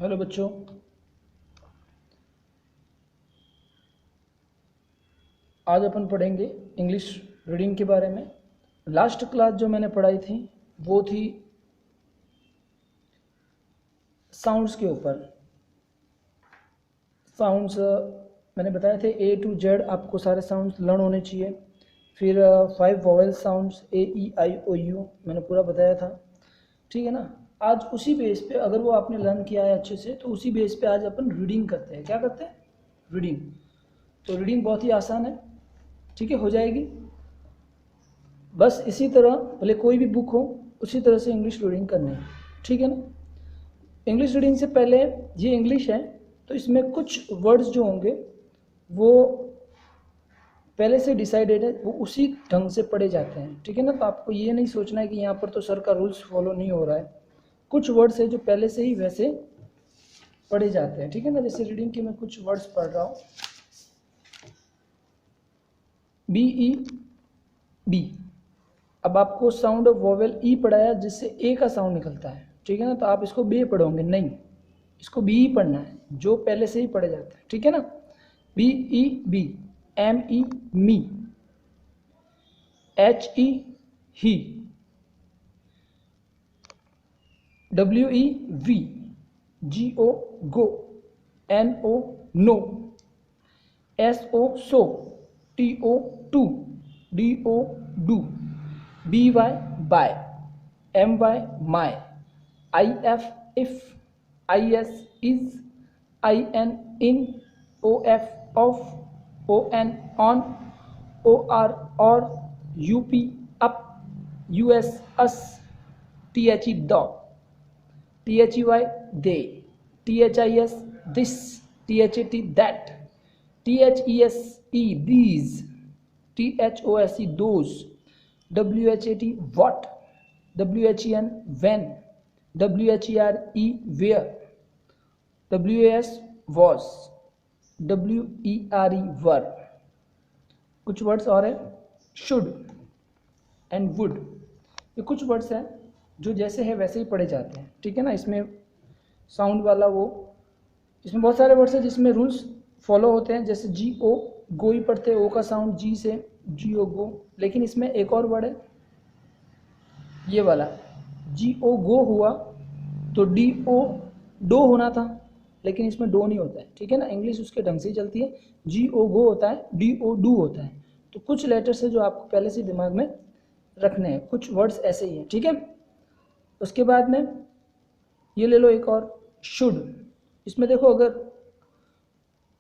Hello बच्चों, आज अपन पढ़ेंगे इंग्लिश रीडिंग के बारे में। लास्ट क्लास जो मैंने पढ़ाई थी वो थी साउंड्स के ऊपर। साउंड्स मैंने बताए थे A to Z आपको सारे साउंड्स लर्न होने चाहिए। फिर 5 vowel sounds A E I O U मैंने पूरा बताया था, ठीक है ना। आज उसी बेस पे अगर वो आपने लर्न किया है अच्छे से तो उसी बेस पे आज अपन रीडिंग करते हैं। क्या करते हैं? रीडिंग। तो रीडिंग बहुत ही आसान है, ठीक है, हो जाएगी। बस इसी तरह भले कोई भी बुक हो उसी तरह से इंग्लिश रीडिंग करनी है, ठीक है ना। इंग्लिश रीडिंग से पहले ये इंग्लिश है तो इसमें कुछ वर्ड्स जो होंगे वो पहले से डिसाइडेड है, वो उसी ढंग से पढ़े जाते हैं, ठीक है ना। तो आपको ये नहीं सोचना है कि यहाँ पर तो सर का रूल्स फॉलो नहीं हो रहा है। कुछ वर्ड्स है जो पहले से ही वैसे पढ़े जाते हैं, ठीक है ना। जैसे रीडिंग के मैं कुछ वर्ड्स पढ़ रहा हूँ। BEB। अब आपको साउंड ऑफ वोवेल ई पढ़ाया जिससे ए का साउंड निकलता है, ठीक है ना। तो आप इसको बे पढ़ोगे नहीं, इसको बी ही पढ़ना है जो पहले से ही पढ़े जाता है, ठीक है ना। BEB। ME me. HE he. WEV। GO go. NO no. SO so. TO to. DO do. BY by. MY my. IF if. IS is. IN in. OF of. ON on. OR or. UP up. US us. THE dog। THEY they। THIS this। THAT that। THESE these। THOSE those। WHAT what। WHEN when। WHERE where। WAS was। WERE were। कुछ words और है, should and would. ये कुछ words हैं जो जैसे है वैसे ही पढ़े जाते हैं, ठीक है ना। इसमें साउंड वाला वो, इसमें बहुत सारे वर्ड्स हैं जिसमें रूल्स फॉलो होते हैं। जैसे GO गो ही पढ़ते हैं, ओ का साउंड जी से, GO गो। लेकिन इसमें एक और वर्ड है ये वाला, GO गो हुआ तो DO डो होना था, लेकिन इसमें डो नहीं होता है, ठीक है ना। इंग्लिश उसके ढंग से ही चलती है। GO गो होता है, DO डू होता है। तो कुछ लेटर्स है जो आपको पहले से दिमाग में रखने हैं, कुछ वर्ड्स ऐसे ही हैं, ठीक है। उसके बाद में ये ले लो एक और, शुड। इसमें देखो अगर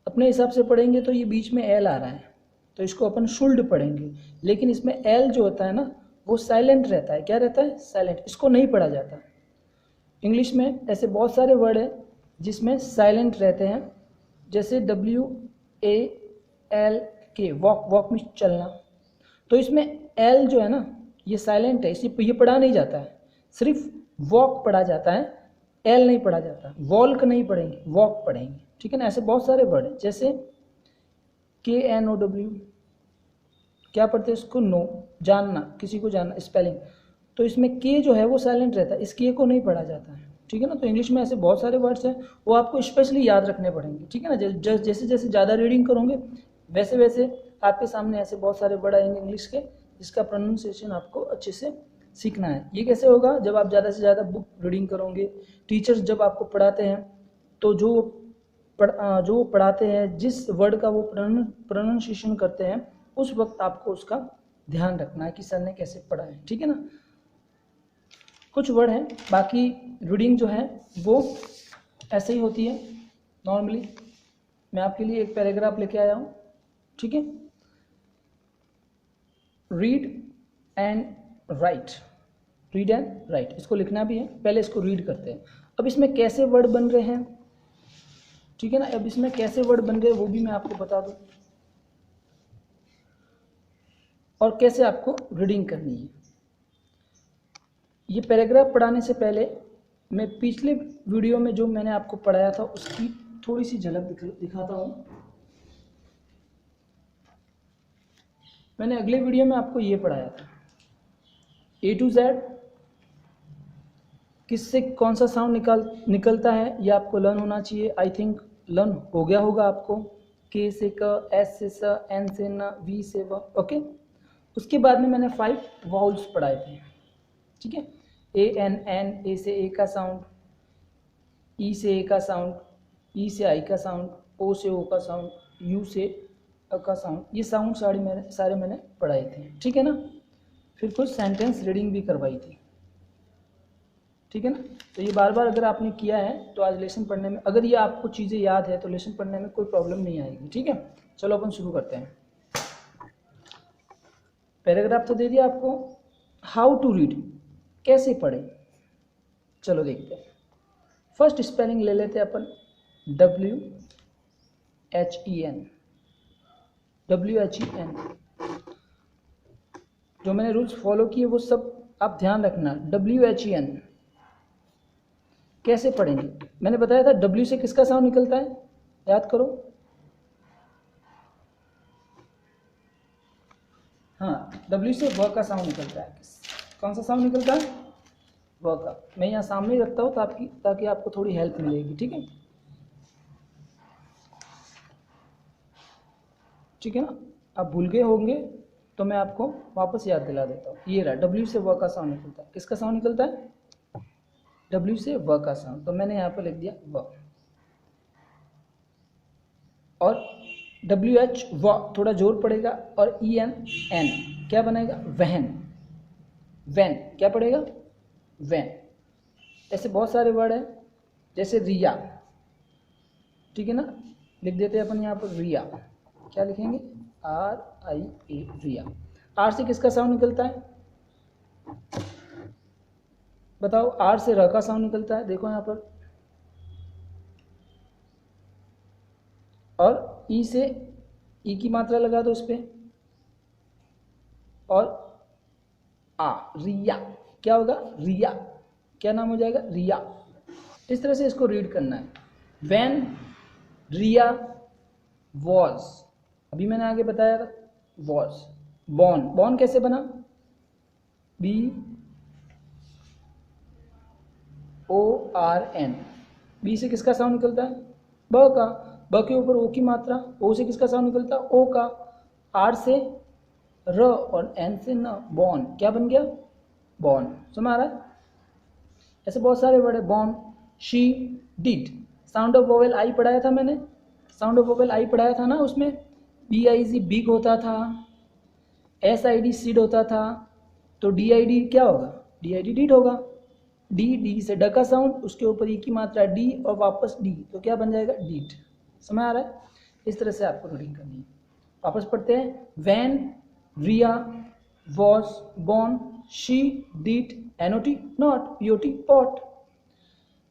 अपने हिसाब से पढ़ेंगे तो ये बीच में एल आ रहा है तो इसको अपन शुल्ड पढ़ेंगे, लेकिन इसमें एल जो होता है ना वो साइलेंट रहता है। क्या रहता है? साइलेंट। इसको नहीं पढ़ा जाता। इंग्लिश में ऐसे बहुत सारे वर्ड हैं जिसमें साइलेंट रहते हैं, जैसे WALK वॉक, वॉक में चलना। तो इसमें एल जो है ना ये साइलेंट है, इसी ये पढ़ा नहीं जाता है, सिर्फ वॉक पढ़ा जाता है, एल नहीं पढ़ा जाता। वॉल्क नहीं पढ़ेंगे, वॉक पढ़ेंगे, ठीक है ना। ऐसे बहुत सारे वर्ड हैं, जैसे KNOW क्या पढ़ते हैं इसको? नो, जानना, किसी को जानना, स्पेलिंग। तो इसमें के जो है वो साइलेंट रहता है, इस के को नहीं पढ़ा जाता है, ठीक है ना। तो इंग्लिश में ऐसे बहुत सारे वर्ड्स हैं, वो आपको स्पेशली याद रखने पड़ेंगे, ठीक है ना। जैसे जैसे ज़्यादा रीडिंग करोगे वैसे वैसे आपके सामने ऐसे बहुत सारे वर्ड आएंगे इंग्लिश के जिसका प्रोनाउंसिएशन आपको अच्छे से सीखना है। ये कैसे होगा? जब आप ज़्यादा से ज़्यादा बुक रीडिंग करोगे, टीचर्स जब आपको पढ़ाते हैं तो जो पढ़ाते हैं जिस वर्ड का वो प्रोनाउंसिएशन करते हैं उस वक्त आपको उसका ध्यान रखना है कि सर ने कैसे पढ़ा है, ठीक है ना। कुछ वर्ड हैं, बाकी रीडिंग जो है वो ऐसे ही होती है नॉर्मली। मैं आपके लिए एक पैराग्राफ लेके आया हूँ, ठीक है। Read and right. Read and right, इसको लिखना भी है, पहले इसको रीड करते हैं। अब इसमें कैसे वर्ड बन रहे हैं, ठीक है ना। अब इसमें कैसे वर्ड बन रहे हैं वो भी मैं आपको बता दूं, और कैसे आपको रीडिंग करनी है। ये पैराग्राफ पढ़ाने से पहले मैं पिछले वीडियो में जो मैंने आपको पढ़ाया था उसकी थोड़ी सी झलक दिखाता हूँ। मैंने अगले वीडियो में आपको ये पढ़ाया था A to Z किससे कौन सा साउंड निकलता है ये आपको लर्न होना चाहिए। आई थिंक लर्न हो गया होगा आपको। के से क, एस से स, एन से न, वी से व। ओके, उसके बाद में मैंने 5 वाउल्स पढ़ाए थे, ठीक है। ए एन एन, ए से ए का साउंड, ई से ए का साउंड, ई से आई का साउंड, ओ से ओ का साउंड, यू से अ का साउंड। ये साउंड सारे मैंने पढ़ाए थे, ठीक है ना। फिर कुछ सेंटेंस रीडिंग भी करवाई थी, ठीक है ना। तो ये बार बार अगर आपने किया है तो आज लेसन पढ़ने में, अगर ये आपको चीज़ें याद है तो लेसन पढ़ने में कोई प्रॉब्लम नहीं आएगी, ठीक है। चलो अपन शुरू करते हैं। पैराग्राफ तो दे दिया आपको। हाउ टू रीड, कैसे पढ़ें, चलो देखते हैं। फर्स्ट स्पेलिंग ले लेते हैं अपन, WHEN, WHEN। जो मैंने रूल्स फॉलो किए वो सब आप ध्यान रखना। WHEN कैसे पढ़ेंगे, मैंने बताया था W से किसका साउंड निकलता है, याद करो। हाँ, W से व का साउंड निकलता है। कौन सा साउंड निकलता है, व का। मैं यहाँ सामने ही रखता हूँ ताकि आपको थोड़ी हेल्प मिलेगी, ठीक है, ठीक है ना। आप भूल गए होंगे तो मैं आपको वापस याद दिला देता हूँ। ये रहा, W से व का साउंड निकलता है। किसका साउंड निकलता है, W से व का साउंड। तो मैंने यहाँ पर लिख दिया व। और WH व थोड़ा जोर पड़ेगा, और EN एन क्या बनेगा, वहन। वैन क्या पड़ेगा, वैन। ऐसे बहुत सारे वर्ड हैं, जैसे रिया, ठीक है ना। लिख देते हैं अपन यहाँ पर रिया। क्या लिखेंगे, RIA, रिया। R से किसका साउंड निकलता है, बताओ। R से र का साउंड निकलता है, देखो यहाँ पर। और ई से ई की मात्रा लगा दो उस पर, और रिया क्या होगा, रिया। क्या नाम हो जाएगा, रिया। इस तरह से इसको रीड करना है। व्हेन रिया वॉज, अभी मैंने आगे बताया था, वॉज। बॉर्न, बॉर्न कैसे बना, BORN। बी से किसका साउंड निकलता है, ब का। ब के ऊपर ओ की मात्रा, ओ से किसका साउंड निकलता है, ओ का। आर से र, और एन से न, बॉर्न। क्या बन गया, बॉर्न। समझ आ रहा है। ऐसे बहुत सारे वर्ड है, born, she, did. Sound of vowel I पढ़ाया था मैंने, साउंड ऑफ वोवेल आई पढ़ाया था ना। उसमें BIG बिग होता था, SID सीड होता था, तो DID क्या होगा, DID डिड होगा। डी से ड का साउंड, उसके ऊपर ई की मात्रा डी, और वापस डी, तो क्या बन जाएगा, डीड। समझ आ रहा है। इस तरह से आपको रीडिंग करनी है। वापस पढ़ते हैं। When Riya was born, she did NOT not, POT pot,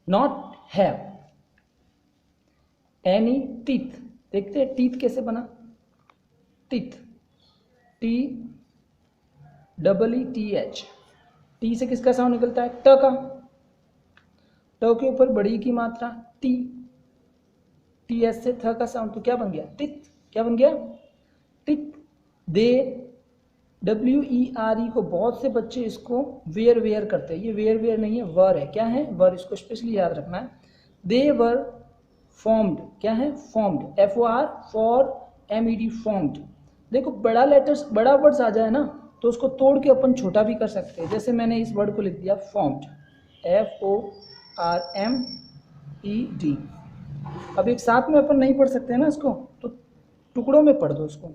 not have any teeth. देखते हैं टीथ कैसे बना, टीथ, TEETH। टी से किसका साउंड निकलता है, ट का। ट के ऊपर बड़ी की मात्रा टी, TS से थ का साउंड, तो क्या बन गया, टिथ। क्या बन गया, टिथ। दे, WERE को बहुत से बच्चे इसको वेयर करते हैं। ये वेयर नहीं है, वर है। क्या है, वर। इसको स्पेशली याद रखना है। दे वर फॉर्म्ड, क्या है, formed, FOR for MED, formed. देखो बड़ा लेटर्स, बड़ा वर्ड्स आ जाए ना तो उसको तोड़ के अपन छोटा भी कर सकते हैं। जैसे मैंने इस वर्ड को लिख दिया फॉर्म्ड, FORMED। अब एक साथ में अपन नहीं पढ़ सकते हैं ना इसको, तो टुकड़ों में पढ़ दो उसको।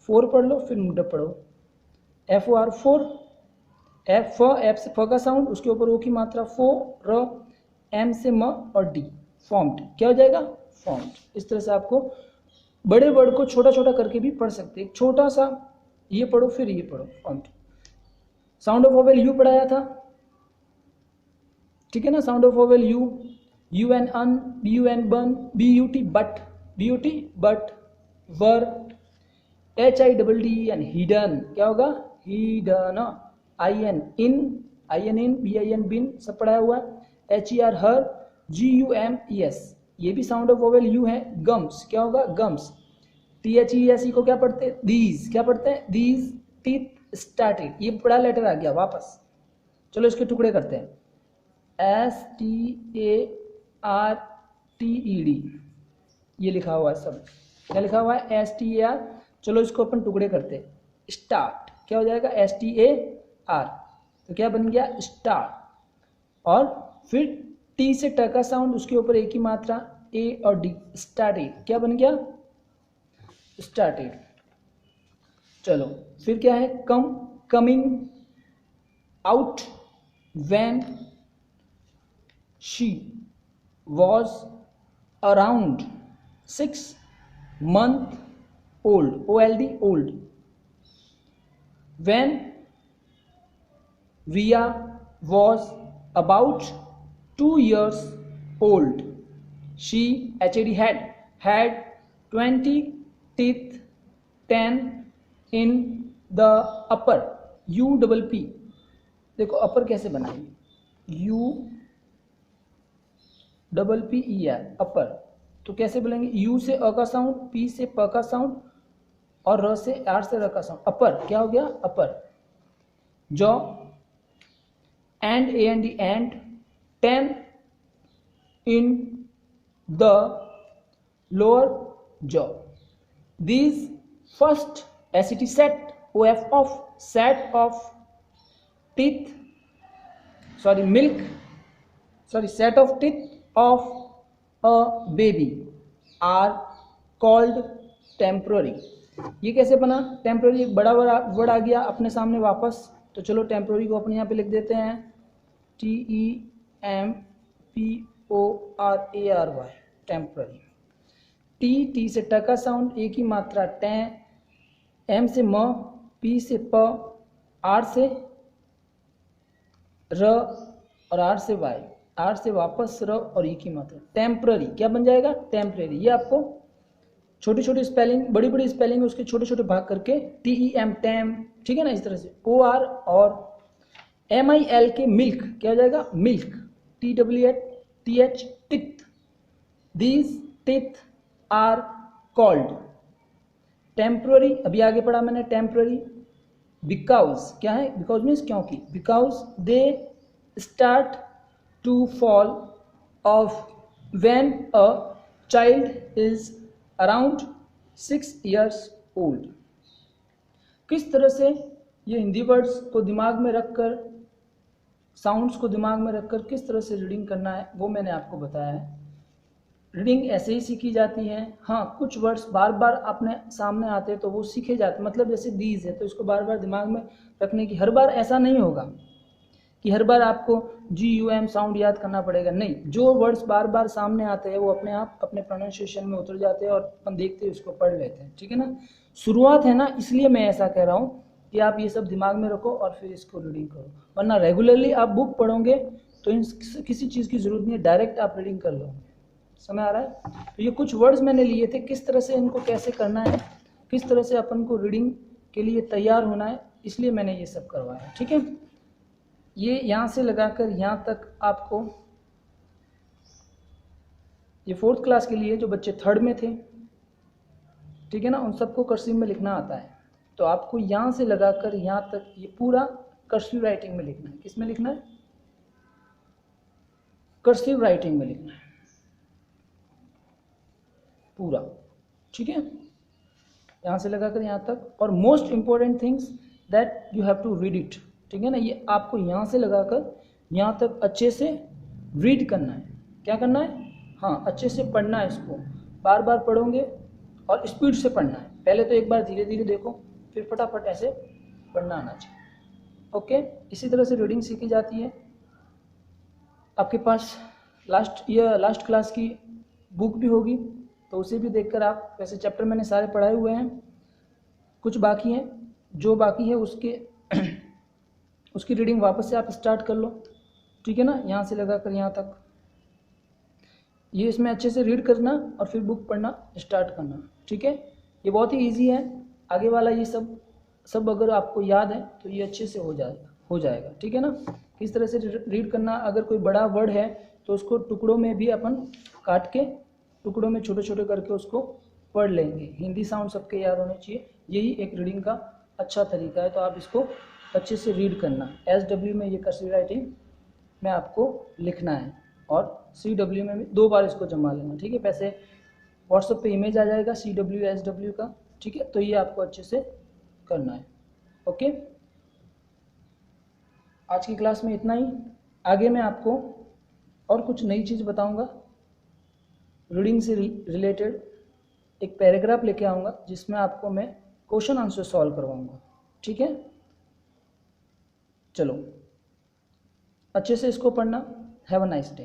4 पढ़ लो, फिर मुद्दा पढ़ो। FOR 4, F से फ का साउंड, उसके ऊपर ओ की मात्रा, फो, र, M से म, और D, फॉर्म्ड। क्या हो जाएगा, फॉर्म्ड। इस तरह से आपको बड़े वर्ड को छोटा छोटा करके भी पढ़ सकते हैं। छोटा सा ये पढ़ो, फिर ये पढ़ो, formed. Sound of vowel U पढ़ाया था, ठीक है ना। Sound of vowel U, UN un, BUN bun, BUT but, BUT but, वर, HIDDEN हिडन। क्या होगा, hidden. IN in, BIN bin, सब पढ़ाया हुआ है। HER हर, GUMES, ये भी साउंड ऑफ वोवेल यू है। गम्स, क्या होगा, गम्स। THESE को क्या पढ़ते हैं, दीज। क्या पढ़ते हैं, दीज, टीथ, स्टार्टेड। ये बड़ा लेटर आ गया वापस। चलो इसके टुकड़े करते हैं। STARTED, ये लिखा हुआ है सब। क्या लिखा हुआ है? STAR। चलो इसको अपन टुकड़े करते हैं। स्टार्ट क्या हो जाएगा? STAR, तो क्या बन गया? स्टार। और फिर टी से ट का साउंड, उसके ऊपर एक ही मात्रा ए और डी, स्टार्टेड। क्या बन गया? स्टार्टेड। चलो फिर क्या है? Come, coming out, when, she was around 6 month old, OLD, old, when Ria was about 2 years old, she had 20 teeth, 10 in the upper, UPP। देखो अपर कैसे बनाएंगे? UPPER, अपर। तो कैसे बोलेंगे? यू से अ का साउंड, पी से प का साउंड और र से आर से र का साउंड। अपर क्या हो गया? Upper. Jaw, and, a and d, and, 10 in the lower jaw. These first एसिटी set, OF of, set of teeth, sorry milk, sorry set of teeth of a baby are called temporary। ये कैसे बना? Temporary एक बड़ा word आ गया अपने सामने वापस, तो चलो टेम्प्रोरी को अपने यहाँ पे लिख देते हैं TEMPORARY, टेम्प्रोरी। टी से ट का साउंड, एक ही मात्रा टे, एम से म, पी से प, आर से र और आर से वाई, आर से वापस र और एक ही मात्रा। टेम्पररी क्या बन जाएगा? टेम्पररी। ये आपको छोटी छोटी स्पेलिंग, बड़ी बड़ी स्पेलिंग उसके छोटे छोटे भाग करके TEM, टैम, ठीक है ना, इस तरह से। OR और MIL के मिल्क क्या हो जाएगा? Milk. TWTH teeth, these teeth are called temporary. अभी आगे पढ़ा मैंने टेम्पररी। बिकॉज क्या है? बिकॉज मीन्स क्योंकि, because they start to fall off when a child is around 6 years old। किस तरह से ये हिंदी वर्ड्स को दिमाग में रखकर, साउंड्स को दिमाग में रखकर किस तरह से रीडिंग करना है वो मैंने आपको बताया है। रीडिंग ऐसे ही सीखी जाती है। हाँ, कुछ वर्ड्स बार बार अपने सामने आते हैं तो वो सीखे जाते, मतलब जैसे दीज है तो इसको बार बार दिमाग में रखने की, हर बार ऐसा नहीं होगा कि हर बार आपको GUM साउंड याद करना पड़ेगा, नहीं। जो वर्ड्स बार बार सामने आते हैं वो अपने आप अपने प्रोनाउंसिएशन में उतर जाते हैं और अपन देखते हैं उसको पढ़ लेते हैं, ठीक है ना। शुरुआत है ना, इसलिए मैं ऐसा कह रहा हूँ कि आप ये सब दिमाग में रखो और फिर इसको रीडिंग करो, वरना रेगुलरली आप बुक पढ़ोगे तो इन किसी चीज़ की ज़रूरत नहीं है, डायरेक्ट आप रीडिंग कर लोगे। समझ आ रहा है? तो ये कुछ वर्ड्स मैंने लिए थे, किस तरह से इनको कैसे करना है, किस तरह से अपन को रीडिंग के लिए तैयार होना है, इसलिए मैंने ये सब करवाया, ठीक है। ये यहाँ से लगाकर यहाँ तक आपको, ये 4th क्लास के लिए जो बच्चे 3rd में थे, ठीक है ना, उन सबको कर्सिव में लिखना आता है। तो आपको यहाँ से लगाकर यहाँ तक ये पूरा कर्सिव राइटिंग में लिखना है। किस में लिखना है? कर्सिव राइटिंग में लिखना है पूरा, ठीक है। यहाँ से लगाकर यहाँ तक, और most important things that you have to read it, ठीक है ना। ये आपको यहाँ से लगाकर यहाँ तक अच्छे से रीड करना है। क्या करना है? हाँ, अच्छे से पढ़ना है, इसको बार बार पढ़ोगे और स्पीड से पढ़ना है। पहले तो एक बार धीरे धीरे देखो, फिर फटाफट ऐसे पढ़ना आना चाहिए। ओके, इसी तरह से रीडिंग सीखी जाती है। आपके पास लास्ट क्लास की बुक भी होगी, तो उसे भी देखकर आप, वैसे चैप्टर मैंने सारे पढ़ाए हुए हैं, कुछ बाकी हैं, जो बाकी है उसकी रीडिंग वापस से आप स्टार्ट कर लो, ठीक है ना। यहाँ से लगाकर यहाँ तक ये इसमें अच्छे से रीड करना और फिर बुक पढ़ना स्टार्ट करना, ठीक है। ये बहुत ही इजी है। आगे वाला ये सब अगर आपको याद है तो ये अच्छे से हो जाएगा, ठीक है ना। किस तरह से रीड करना, अगर कोई बड़ा वर्ड है तो उसको टुकड़ों में भी अपन काट के, टुकड़ों में छोटे छोटे करके उसको पढ़ लेंगे। हिंदी साउंड सबके याद होने चाहिए, यही एक रीडिंग का अच्छा तरीका है। तो आप इसको अच्छे से रीड करना। SW में ये कर्सिव राइटिंग में आपको लिखना है और CW में भी 2 बार इसको जमा लेना, ठीक है। वैसे व्हाट्सएप पे इमेज आ जाएगा CW SW का, ठीक है। तो ये आपको अच्छे से करना है, ओके। आज की क्लास में इतना ही। आगे मैं आपको और कुछ नई चीज़ बताऊंगा, रीडिंग से रिलेटेड एक पैराग्राफ लेके आऊँगा जिसमें आपको मैं क्वेश्चन आंसर सॉल्व करवाऊँगा, ठीक है। चलो अच्छे से इसको पढ़ना। Have a nice day.